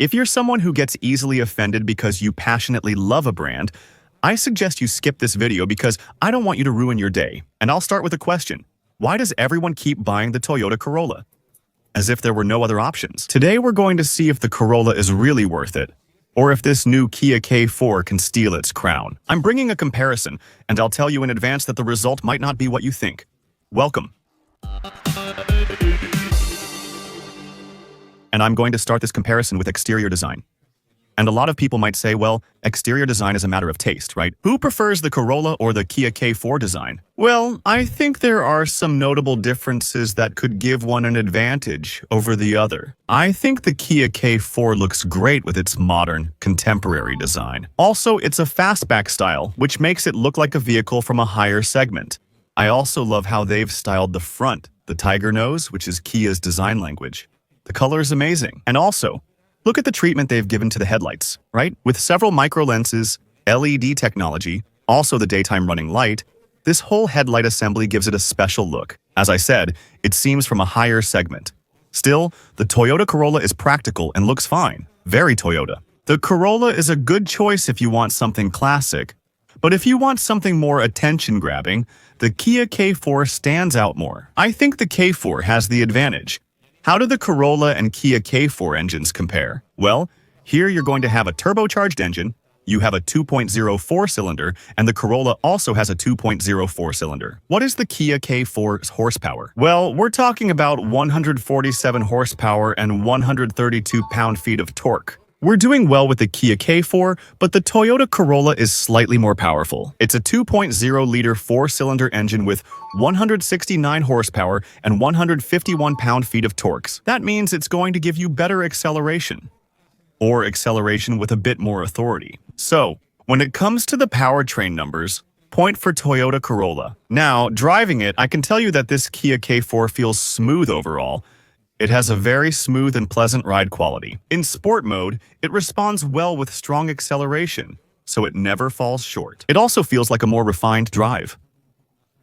If you're someone who gets easily offended because you passionately love a brand, I suggest you skip this video because I don't want you to ruin your day. And I'll start with a question. Why does everyone keep buying the Toyota Corolla? As if there were no other options. Today we're going to see if the Corolla is really worth it, or if this new Kia K4 can steal its crown. I'm bringing a comparison, and I'll tell you in advance that the result might not be what you think. Welcome. And I'm going to start this comparison with exterior design. And a lot of people might say, well, exterior design is a matter of taste, right? Who prefers the Corolla or the Kia K4 design? Well, I think there are some notable differences that could give one an advantage over the other. I think the Kia K4 looks great with its modern, contemporary design. Also, it's a fastback style, which makes it look like a vehicle from a higher segment. I also love how they've styled the front, the tiger nose, which is Kia's design language. The color is amazing. And also, look at the treatment they've given to the headlights, right? With several micro lenses, LED technology, also the daytime running light, this whole headlight assembly gives it a special look. As I said, it seems from a higher segment. Still, the Toyota Corolla is practical and looks fine. Very Toyota. The Corolla is a good choice if you want something classic. But if you want something more attention-grabbing, the Kia K4 stands out more. I think the K4 has the advantage. How do the Corolla and Kia K4 engines compare? Well, here you're going to have a turbocharged engine, you have a 2.0 cylinder, and the Corolla also has a 2.0 cylinder. What is the Kia K4's horsepower? Well, we're talking about 147 horsepower and 132 pound-feet of torque. We're doing well with the Kia K4, but the Toyota Corolla is slightly more powerful. It's a 2.0-liter four-cylinder engine with 169 horsepower and 151 pound-feet of torques. That means it's going to give you better acceleration, or acceleration with a bit more authority. So, when it comes to the powertrain numbers, point for Toyota Corolla. Now, driving it, I can tell you that this Kia K4 feels smooth overall. It has a very smooth and pleasant ride quality. In sport mode, it responds well with strong acceleration, so it never falls short. It also feels like a more refined drive.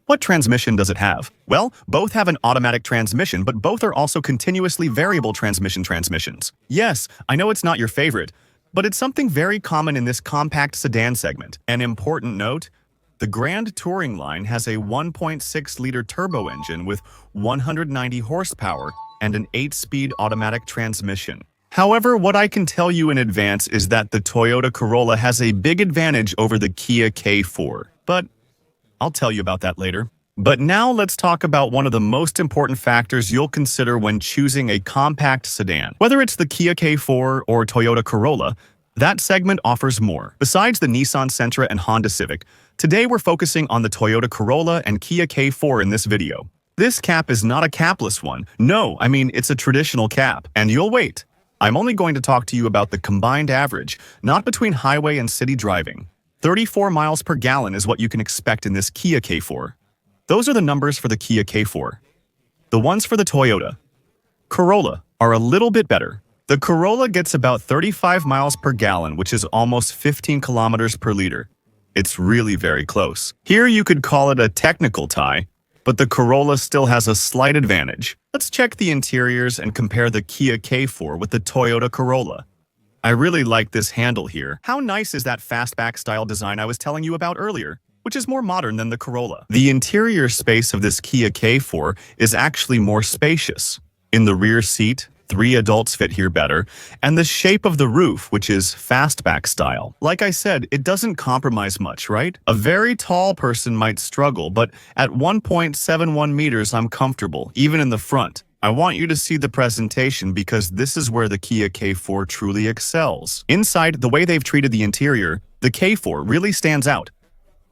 What transmission does it have? Well, both have an automatic transmission, but both are also continuously variable transmissions. Yes, I know it's not your favorite, but it's something very common in this compact sedan segment. An important note, the Grand Touring line has a 1.6-liter turbo engine with 190 horsepower and an 8-speed automatic transmission. However, what I can tell you in advance is that the Toyota Corolla has a big advantage over the Kia K4, but I'll tell you about that later. But now let's talk about one of the most important factors you'll consider when choosing a compact sedan. Whether it's the Kia K4 or Toyota Corolla, that segment offers more. Besides the Nissan Sentra and Honda Civic, today we're focusing on the Toyota Corolla and Kia K4 in this video. This cap is not a capless one. No, I mean, it's a traditional cap. And you'll wait. I'm only going to talk to you about the combined average, not between highway and city driving. 34 miles per gallon is what you can expect in this Kia K4. Those are the numbers for the Kia K4. The ones for the Toyota Corolla are a little bit better. The Corolla gets about 35 miles per gallon, which is almost 15 kilometers per liter. It's really very close. Here you could call it a technical tie, but the Corolla still has a slight advantage. Let's check the interiors and compare the Kia K4 with the Toyota Corolla. I really like this handle here. How nice is that fastback style design I was telling you about earlier, which is more modern than the Corolla. The interior space of this Kia K4 is actually more spacious. In the rear seat, 3 adults fit here better, and the shape of the roof, which is fastback style. Like I said, it doesn't compromise much, right? A very tall person might struggle, but at 1.71 meters, I'm comfortable, even in the front. I want you to see the presentation because this is where the Kia K4 truly excels. Inside, the way they've treated the interior, the K4 really stands out.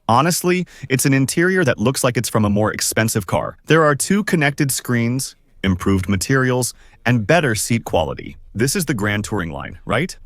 Honestly, it's an interior that looks like it's from a more expensive car. There are 2 connected screens, improved materials, and better seat quality. This is the Grand Touring line, right?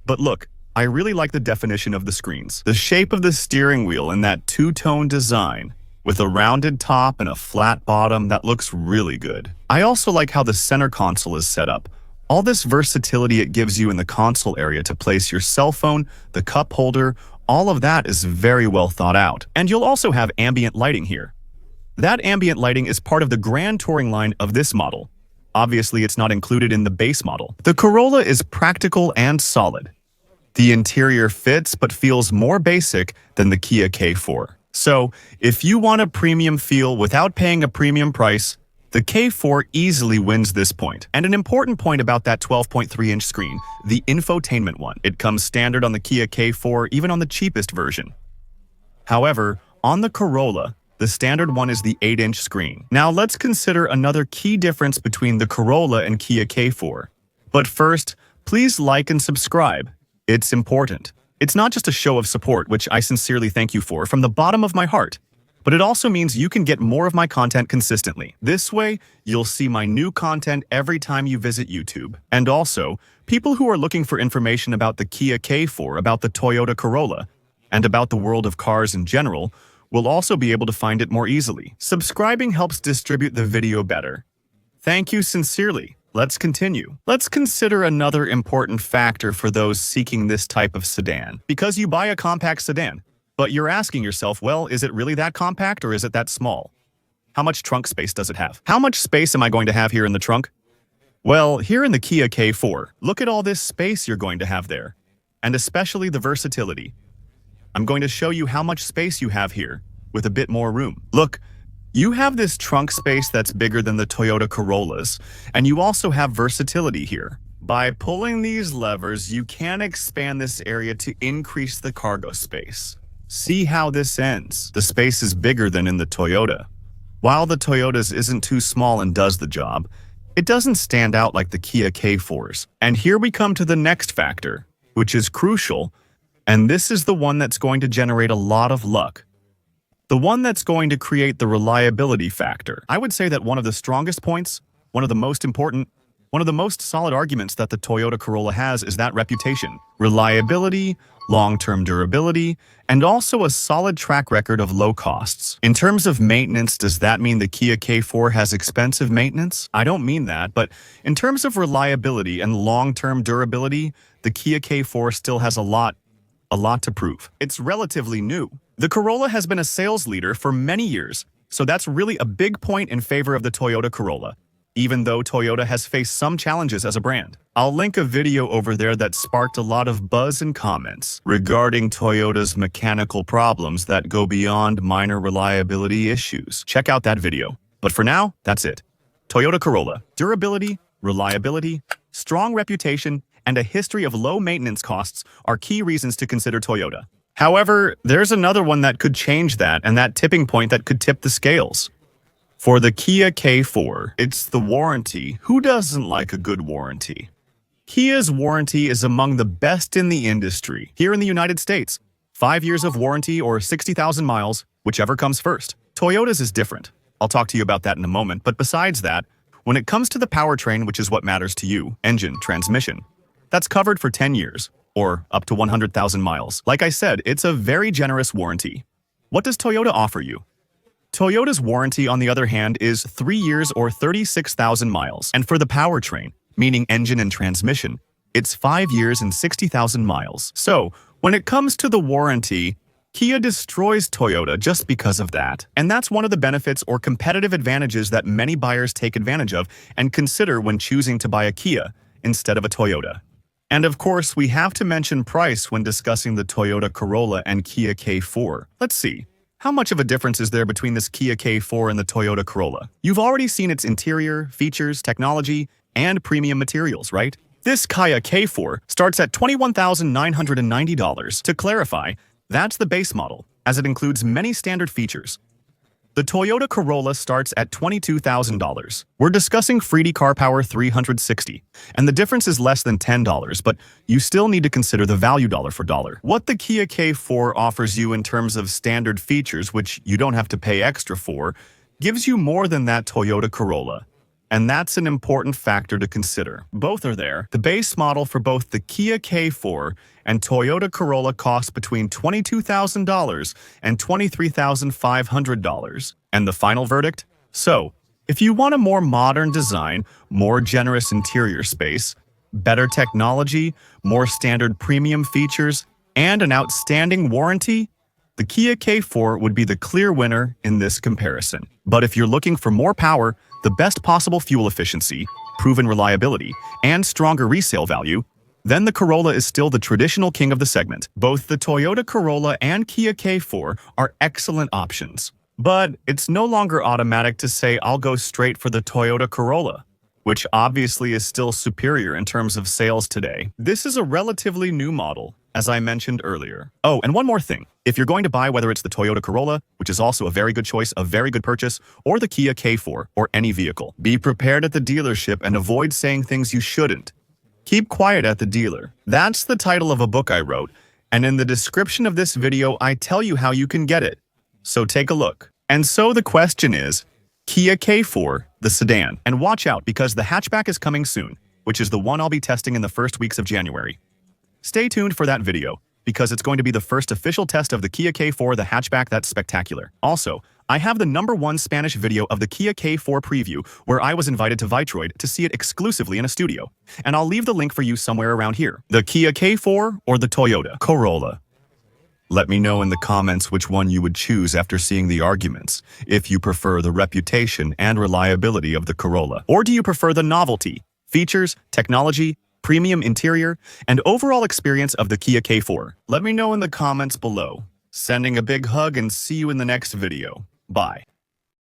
But look, I really like the definition of the screens. The shape of the steering wheel and that two-tone design, with a rounded top and a flat bottom, that looks really good. I also like how the center console is set up. All this versatility it gives you in the console area to place your cell phone, the cup holder, all of that is very well thought out. And you'll also have ambient lighting here. That ambient lighting is part of the Grand Touring line of this model. Obviously, it's not included in the base model. The Corolla is practical and solid. The interior fits but feels more basic than the Kia K4. So, if you want a premium feel without paying a premium price, the K4 easily wins this point. And an important point about that 12.3-inch screen, the infotainment one. It comes standard on the Kia K4, even on the cheapest version. However, on the Corolla, the standard one is the 8-inch screen. Now let's consider another key difference between the Corolla and Kia K4. But first, please like and subscribe. It's important. It's not just a show of support, which I sincerely thank you for from the bottom of my heart, but it also means you can get more of my content consistently. This way, you'll see my new content every time you visit YouTube. And also, people who are looking for information about the Kia K4, about the Toyota Corolla, and about the world of cars in general, will also be able to find it more easily. Subscribing helps distribute the video better. Thank you sincerely. Let's continue. Let's consider another important factor for those seeking this type of sedan. Because you buy a compact sedan, but you're asking yourself, well, is it really that compact or is it that small? How much trunk space does it have? How much space am I going to have here in the trunk? Well, here in the Kia K4, look at all this space you're going to have there, and especially the versatility. I'm going to show you how much space you have here, with a bit more room. Look, you have this trunk space that's bigger than the Toyota Corollas, and you also have versatility here. By pulling these levers, you can expand this area to increase the cargo space. See how this ends. The space is bigger than in the Toyota. While the Toyota's isn't too small and does the job, it doesn't stand out like the Kia K4's. And here we come to the next factor, which is crucial, and this is the one that's going to generate a lot of luck. The one that's going to create the reliability factor. I would say that one of the strongest points, one of the most important, one of the most solid arguments that the Toyota Corolla has is that reputation. Reliability, long-term durability, and also a solid track record of low costs. In terms of maintenance, does that mean the Kia K4 has expensive maintenance? I don't mean that, but in terms of reliability and long-term durability, the Kia K4 still has a lot to prove. It's relatively new. The Corolla has been a sales leader for many years, so that's really a big point in favor of the Toyota Corolla, even though Toyota has faced some challenges as a brand. I'll link a video over there that sparked a lot of buzz and comments regarding Toyota's mechanical problems that go beyond minor reliability issues. Check out that video. But for now, that's it. Toyota Corolla. Durability, reliability, strong reputation, and a history of low maintenance costs are key reasons to consider Toyota. However, there's another one that could change that, and that tipping point that could tip the scales. For the Kia K4, it's the warranty. Who doesn't like a good warranty? Kia's warranty is among the best in the industry. Here in the United States, 5 years of warranty or 60,000 miles, whichever comes first. Toyota's is different. I'll talk to you about that in a moment, but besides that, when it comes to the powertrain, which is what matters to you, engine, transmission, that's covered for 10 years, or up to 100,000 miles. Like I said, it's a very generous warranty. What does Toyota offer you? Toyota's warranty, on the other hand, is 3 years or 36,000 miles. And for the powertrain, meaning engine and transmission, it's 5 years and 60,000 miles. So, when it comes to the warranty, Kia destroys Toyota just because of that. And that's one of the benefits or competitive advantages that many buyers take advantage of and consider when choosing to buy a Kia instead of a Toyota. And of course, we have to mention price when discussing the Toyota Corolla and Kia K4. Let's see. How much of a difference is there between this Kia K4 and the Toyota Corolla? You've already seen its interior, features, technology, and premium materials, right? This Kia K4 starts at $21,990. To clarify, that's the base model, as it includes many standard features. The Toyota Corolla starts at $22,000. We're discussing Freedy CarPower 360, and the difference is less than $10, but you still need to consider the value dollar for dollar. What the Kia K4 offers you in terms of standard features, which you don't have to pay extra for, gives you more than that Toyota Corolla. And that's an important factor to consider. Both are there. The base model for both the Kia K4 and Toyota Corolla costs between $22,000 and $23,500. And the final verdict? So, if you want a more modern design, more generous interior space, better technology, more standard premium features, and an outstanding warranty, the Kia K4 would be the clear winner in this comparison. But if you're looking for more power, the best possible fuel efficiency, proven reliability, and stronger resale value, then the Corolla is still the traditional king of the segment. Both the Toyota Corolla and Kia K4 are excellent options. But it's no longer automatic to say I'll go straight for the Toyota Corolla, which obviously is still superior in terms of sales today. This is a relatively new model, as I mentioned earlier. Oh, and one more thing. If you're going to buy, whether it's the Toyota Corolla, which is also a very good choice, a very good purchase, or the Kia K4, or any vehicle, be prepared at the dealership and avoid saying things you shouldn't. Keep quiet at the dealer. That's the title of a book I wrote, and in the description of this video, I tell you how you can get it. So take a look. And so the question is, Kia K4, the sedan. And watch out because the hatchback is coming soon, which is the one I'll be testing in the first weeks of January. Stay tuned for that video, because it's going to be the first official test of the Kia K4, the hatchback that's spectacular. Also, I have the #1 Spanish video of the Kia K4 preview where I was invited to Vitroid to see it exclusively in a studio. And I'll leave the link for you somewhere around here. The Kia K4 or the Toyota Corolla? Let me know in the comments which one you would choose after seeing the arguments, if you prefer the reputation and reliability of the Corolla. Or do you prefer the novelty, features, technology, premium interior, and overall experience of the Kia K4? Let me know in the comments below. Sending a big hug and see you in the next video. Bye.